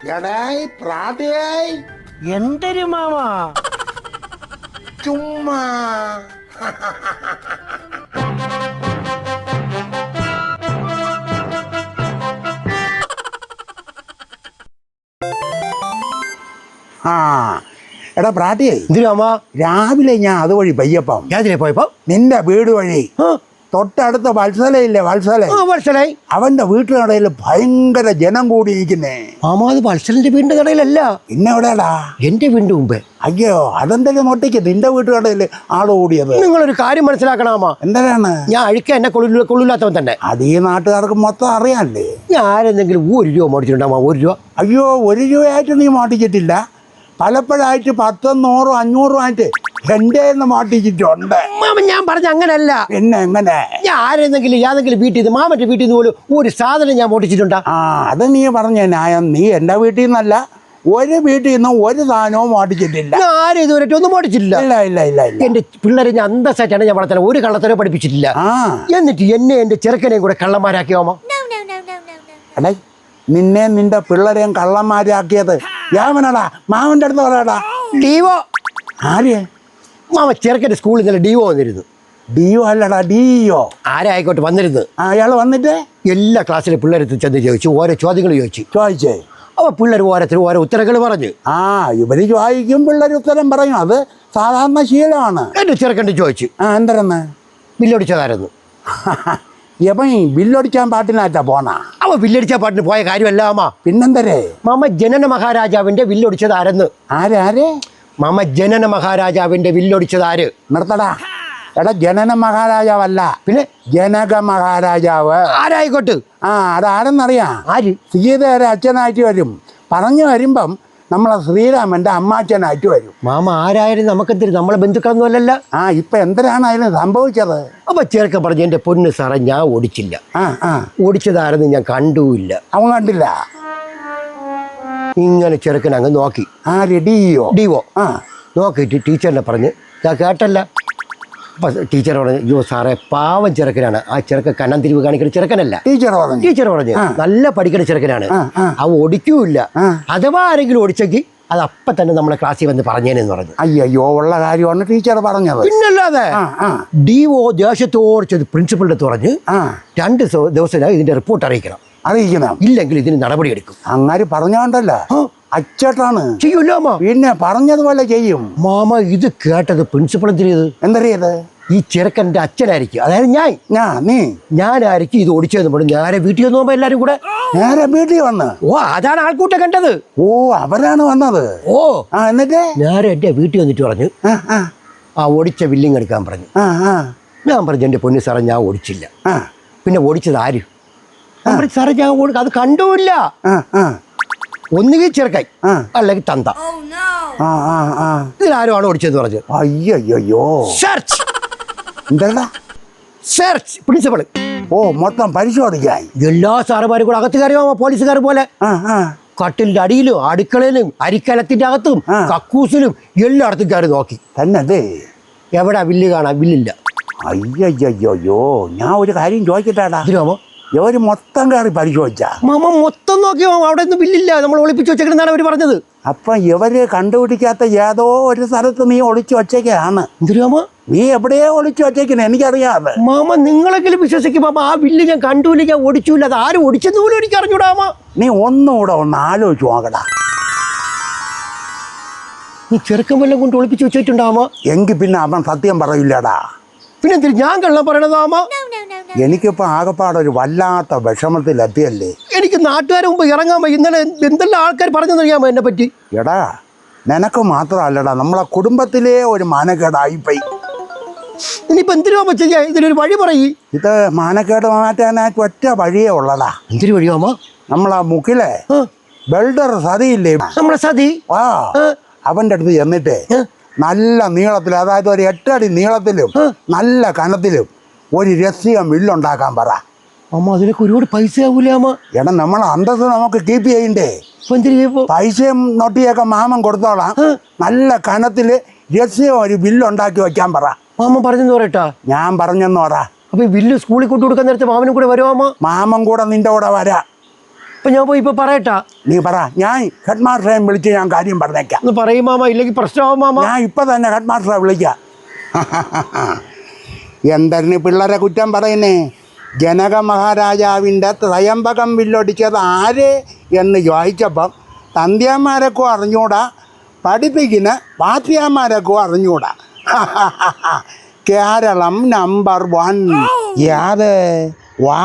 എടായി പ്രാതയായി എന്തൊരു മാമാ ചുമ്മാ എടാ പ്രാട്ടിയേ എന്തൊരു മാമാ രാവിലെ ഞാൻ അതുവഴി പയ്യപ്പം ഏതിലെ പോയപ്പോ നിന്റെ വീട് വഴി തൊട്ടടുത്ത വത്സലയില്ലേ വത്സലായി അവന്റെ വീട്ടുകടയിൽ ഭയങ്കര ജനം കൂടിയിരിക്കുന്നേ. മാമാ അത് വത്സലിന്റെ വീടിന്റെ കടയിലല്ല, പിന്നെ എവിടെയാടാ? എന്റെ വീടിന്റെ മുമ്പേ. അയ്യോ അതെന്തെങ്കിലും ഒട്ടയ്ക്ക് നിന്റെ വീട്ടുകടയിൽ ആള് കൂടിയത്. നിങ്ങളൊരു കാര്യം മനസ്സിലാക്കണം മാമാ. എന്തിനാണ്? ഞാൻ അഴിക്കാൻ എന്നെ കൊള്ളില്ലാത്തവൻ തന്നെ. അത് ഈ നാട്ടുകാർക്ക് മൊത്തം അറിയാല്ലേ. ഞാൻ ആരെന്തെങ്കിലും 1 രൂപ മേടിച്ചിട്ടുണ്ടാ? 1 രൂപ? അയ്യോ 1 രൂപയായിട്ട് നീ മാട്ടിച്ചിട്ടില്ല, പലപ്പോഴായിട്ട് 10, 100, 500 ആയിട്ട് എന്റെ മാട്ടിച്ചിട്ടുണ്ട്. മാമ ഞാൻ പറഞ്ഞ അങ്ങനല്ല. പിന്നെ എങ്ങനെ? ഞാൻ ആരെന്തെങ്കിലും ഏതെങ്കിലും വീട്ടിൽ നിന്ന്, മാമന്റെ വീട്ടിൽ നിന്ന് പോലും ഒരു സാധനം ഞാൻ മോട്ടിച്ചിട്ടുണ്ടാ? അത് നീ പറഞ്ഞ ന്യായം. നീ എന്റെ വീട്ടിൽ നിന്നല്ല, ഒരു വീട്ടിൽ നിന്നും ഒരു സാധനവും മോട്ടിച്ചിട്ടില്ല. ആരും ഇതുവരെ ഒന്നും മോട്ടിച്ചിട്ടില്ല. ഇല്ല. എന്റെ പിള്ളേരെ ഞാൻ അന്തസ്സായിട്ടാണ് ഞാൻ വളർത്തല, ഒരു കള്ളത്തരം പഠിപ്പിച്ചിട്ടില്ല. എന്നിട്ട് എന്റെ ചെറുക്കനെയും കൂടെ കള്ളന്മാരാക്കിയോമോ? അടേ, നിന്നെ നിന്റെ പിള്ളേരെയും കള്ളന്മാരാക്കിയത് യാവനടാ? മാമന്റെ അടുത്ത് പറയാടാ. ഡിവോ. ആര്? മാമ ചെറുക്കന്റെ സ്കൂളിൽ നിന്ന് ഡിവോ വന്നിരുന്നു. ഡിയോ അല്ലടാ, ഡിയോ. ആരായിക്കോട്ടെ വന്നിരുന്നു. അയാൾ വന്നിട്ട് എല്ലാ ക്ലാസ്സിലെ പിള്ളേരെടുത്ത് ചെന്ന് ചോദിച്ചു, ഓരോ ചോദ്യങ്ങൾ ചോദിച്ചേ. അപ്പോൾ പിള്ളേർ ഓരോരുത്തരും ഓരോ ഉത്തരങ്ങൾ പറഞ്ഞു. ഇവര് ചോദിക്കും, പിള്ളേർ ഉത്തരം പറയും. അത് സാധാരണ ശീലമാണ്. എന്റെ ചെറുക്കൻ്റെ ചോദിച്ചു, എന്തരെന്ന്? ബില്ലടിച്ചതായിരുന്നു. എപ്പം ബില്ലടിക്കാൻ പാട്ടിനാറ്റാ പോണാ? അവ ബില്ലടിച്ച പാട്ടിന് പോയ കാര്യമല്ല മാമ. പിന്നെന്തരേ? മാമ ജനന മഹാരാജാവിന്റെ വില്ലൊടിച്ചതാരെന്ന്. ആര്? മാമ ജനന മഹാരാജാവിന്റെ വില്ലൊടിച്ചതാര്? നിർത്തടാ. എടാ, ജനന മഹാരാജാവല്ല, പിന്നെ ജനക മഹാരാജാവ്. ആരായിക്കോട്ട്. അതാരെന്നറിയാം? ആര്? സീതയുടെ അച്ഛനായിട്ട് വരും. പറഞ്ഞു വരുമ്പം നമ്മളെ ശ്രീരാമന്റെ അമ്മാച്ചനായിട്ട് വരും. മാമ ആരായാലും നമുക്കെന്തിരി, നമ്മളെ ബന്ധുക്കളൊന്നും അല്ലല്ല. ഇപ്പൊ എന്തിനാണ് അതിന് സംഭവിച്ചത്? അപ്പൊ ചെറുക്കൻ പറഞ്ഞു, എന്റെ പൊന്ന് സാറേ ഞാൻ ഓടിച്ചില്ല. ഓടിച്ചതാരെന്ന് ഞാൻ കണ്ടുമില്ല. അവൻ കണ്ടില്ല. ഇങ്ങനെ ചെറുക്കൻ അങ്ങ് നോക്കി. ഡിവോ നോക്കിയിട്ട് ടീച്ചറിനെ പറഞ്ഞ്, ഞാൻ കേട്ടല്ല. അപ്പൊ ടീച്ചർ പറഞ്ഞു, അയ്യോ സാറേ പാവം ചെറുക്കനാണ്, ആ ചെറുക്കൻ കണ്ണം തിരിവ് കാണിക്കുന്ന ചെറുക്കനല്ല. ടീച്ചർ പറഞ്ഞു നല്ല പഠിക്കുന്ന ചെറുക്കനാണ്, അവ ഓടിക്കൂല്ല. അഥവാ ആരെങ്കിലും ഓടിച്ചെങ്കിൽ അത് അപ്പം തന്നെ നമ്മളെ ക്ലാസ്സിൽ വന്ന് പറഞ്ഞേനെന്ന് പറഞ്ഞു. അയ്യോ ഉള്ള കാര്യമാണ് ടീച്ചർ പറഞ്ഞത്. പിന്നല്ലാതെ ഡിവോ ദേഷ്യത്തോട് ചെയ്ത് പ്രിൻസിപ്പളിന്റെ അടുത്ത് പറഞ്ഞ് 2 ദിവസത്തിനകം ഇതിന്റെ റിപ്പോർട്ട് അറിയിക്കണം. ഇല്ലെങ്കിൽ ഇതിന് നടപടി എടുക്കും. അങ്ങനെ പറഞ്ഞോണ്ടല്ല, അച്ചട്ടാണ് ചെയ്യൂല്ലോ മാമ. പിന്നെ പറഞ്ഞതുപോലെ ചെയ്യും. മാമ ഇത് കേട്ടത് പ്രിൻസിപ്പൾ എന്തിനത്? എന്തറിയത്? ഈ ചെറുക്കൻ്റെ അച്ഛനായിരിക്കും, അതായത് ഞാനായിരിക്കും ഇത് ഓടിച്ചതെന്ന് പറഞ്ഞു. നേരെ വീട്ടിൽ വന്ന് പോകുമ്പോ എല്ലാരും കൂടെ നേരെ വീട്ടിൽ വന്ന്. അതാണ് ആൾക്കൂട്ടം കണ്ടത്. അവരാണ് വന്നത്. എന്നിട്ട് നേരെ എന്റെ വീട്ടിൽ വന്നിട്ട് പറഞ്ഞു, ഓടിച്ച ബില്ലിങ് എടുക്കാൻ പറഞ്ഞു. ഞാൻ പറഞ്ഞു, എന്റെ പൊന്നു സാറേ ഞാൻ ഓടിച്ചില്ല. പിന്നെ ഓടിച്ചത് ആര്? സാറേ ഞാൻ അത് കണ്ടുമില്ല. ഒന്നുകിൽ ചെറുക്കായി അല്ലെങ്കിൽ തന്ത. ഇതിലാരുമാണ് ഓടിച്ചതെന്ന് പറഞ്ഞു. അയ്യോ സെർച്ച് പ്രിൻസിപ്പൾ മൊത്തം പരിശോധിക്കാൻ എല്ലാ സാറുമാരും കൂടെ അകത്ത് കയറിയോ പോലീസുകാർ പോലെ. കട്ടിലിന്റെ അടിയിലും അടുക്കളയിലും അരിക്കലത്തിന്റെ അകത്തും കക്കൂസിലും എല്ലായിടത്തും കയറി നോക്കി. തന്നെ എവിടെ ബില്ല് കാണാൻ? ബില്ലില്ല. അയ്യോ ഞാൻ ഒരു കാര്യം ചോദിക്കട്ടാടാ. ഇവര് മൊത്തം കയറി പരിശോധിച്ച? മാമ മൊത്തം നോക്കിയോ, അവിടെ ഒന്നും ബില്ലില്ല, നമ്മൾ ഒളിപ്പിച്ചു വെച്ചേക്കെന്നാണ് അവർ പറഞ്ഞത്. അപ്പൊ ഇവര് കണ്ടുപിടിക്കാത്ത ഏതോ ഒരു സ്ഥലത്ത് നീ ഒളിച്ചു വച്ചേക്കാണ്. എന്തിനാമ? നീ എവിടെയോ ഒളിച്ചു വച്ചേക്കണേ, എനിക്കറിയാതെ. മാമ നിങ്ങളെങ്കിലും വിശ്വസിക്കും മാമ, ആ ബില്ല് ഞാൻ കണ്ടുമില്ല, ഞാൻ ഓടിച്ചില്ല. അത് ആരും ഓടിച്ചെന്ന് പോലും എനിക്ക് അറിഞ്ഞൂടാമ. നീ ഒന്നുകൂടെ ഒന്ന് ആലോചിച്ച് നോക്കടാ. നീ ചെറുക്കം വല്ലതും കൊണ്ട് ഒളിപ്പിച്ചു വെച്ചിട്ടുണ്ടാമോ? എങ്കിൽ പിന്നെ അവൻ സത്യം പറയില്ലടാ. പിന്നെ എന്തിന് ഞാൻ കള്ളം പറയണതാമ? എനിക്കിപ്പോ ആകെപ്പാടൊരു വല്ലാത്ത വിഷമത്തിലെത്തിയല്ലേ. എനിക്ക് നാട്ടുകാരെ മുമ്പ് ഇറങ്ങാൻ ഇന്നലെ എന്തെല്ലാം ആൾക്കാർ പറഞ്ഞറിയാമോ എന്നെ പറ്റി? എടാ നിനക്ക് മാത്രമല്ലടാ, നമ്മളെ കുടുംബത്തിലെ ഒരു മാനക്കേടായിപ്പോയി. ഇനിയിപ്പോ എന്തിനാ ചെയ്യാ? ഇതിനൊരു വഴി പറയ്. ഇത് മാനക്കേട് മാറ്റാനായിട്ട് ഒറ്റ വഴിയേ ഉള്ളടാ. എന്തൊരു വഴിയാമോ? നമ്മളെ മുക്കിലെ ബെൽഡർ സതിയില്ലേ, നമ്മളെ സതി, അവന്റെ അടുത്ത് ചെന്നിട്ട് നല്ല നീളത്തിൽ, അതായത് ഒരു 8 അടി നീളത്തിലും നല്ല കനത്തിലും ഒരു രഹസ്യം ബില്ലുണ്ടാക്കാൻ പറ. അമ്മ അതിനൊക്കെ ഒരുപാട് പൈസ ആവൂലേ അമ്മ? എടാ നമ്മളെ അന്തസ് നമുക്ക് കീപ്പ് ചെയ്യണ്ടേ. പൈസയും നൊട്ടിയൊക്കെ മാമൻ കൊടുത്തോളാം. നല്ല കനത്തില് രഹസ്യം ഒരു ബില്ലുണ്ടാക്കി വെക്കാൻ പറ. മാമൻ പറഞ്ഞെന്ന് പറയട്ടാ? ഞാൻ പറഞ്ഞെന്ന് പറ. അപ്പൊ ഈ ബില്ല് സ്കൂളിൽ കൊണ്ടു കൊടുക്കാൻ നേരത്തെ മാമനും കൂടെ വരുമോ? മാമൻ കൂടെ നിന്റെ കൂടെ വരാം. ഇപ്പൊ ഞാൻ പോയി ഇപ്പൊ പറയട്ടാ. നീ പറ. ഞാൻ ഹെഡ് മാസ്റ്ററെ വിളിച്ച് ഞാൻ കാര്യം പറഞ്ഞേക്കാം. ഒന്ന് പറയും മാമ, ഇല്ലെങ്കിൽ പ്രശ്നമാവും മാമ. ഞാൻ ഇപ്പൊ തന്നെ ഹെഡ് മാസ്റ്ററെ വിളിക്കാം. എന്തെന്ന് പിള്ളേരെ കുറ്റം പറയുന്നേ? ജനക മഹാരാജാവിൻ്റെ ത്രയംബകം വില്ലൊടിച്ചത് ആര് എന്ന് ചോദിച്ചപ്പം തന്ത്യാന്മാരൊക്കെ അറിഞ്ഞൂടാ, പഠിപ്പിക്കുന്ന പാത്രിയാന്മാരൊക്കെ അറിഞ്ഞൂടാ. കേരളം നമ്പർ 1. യാത് വാ.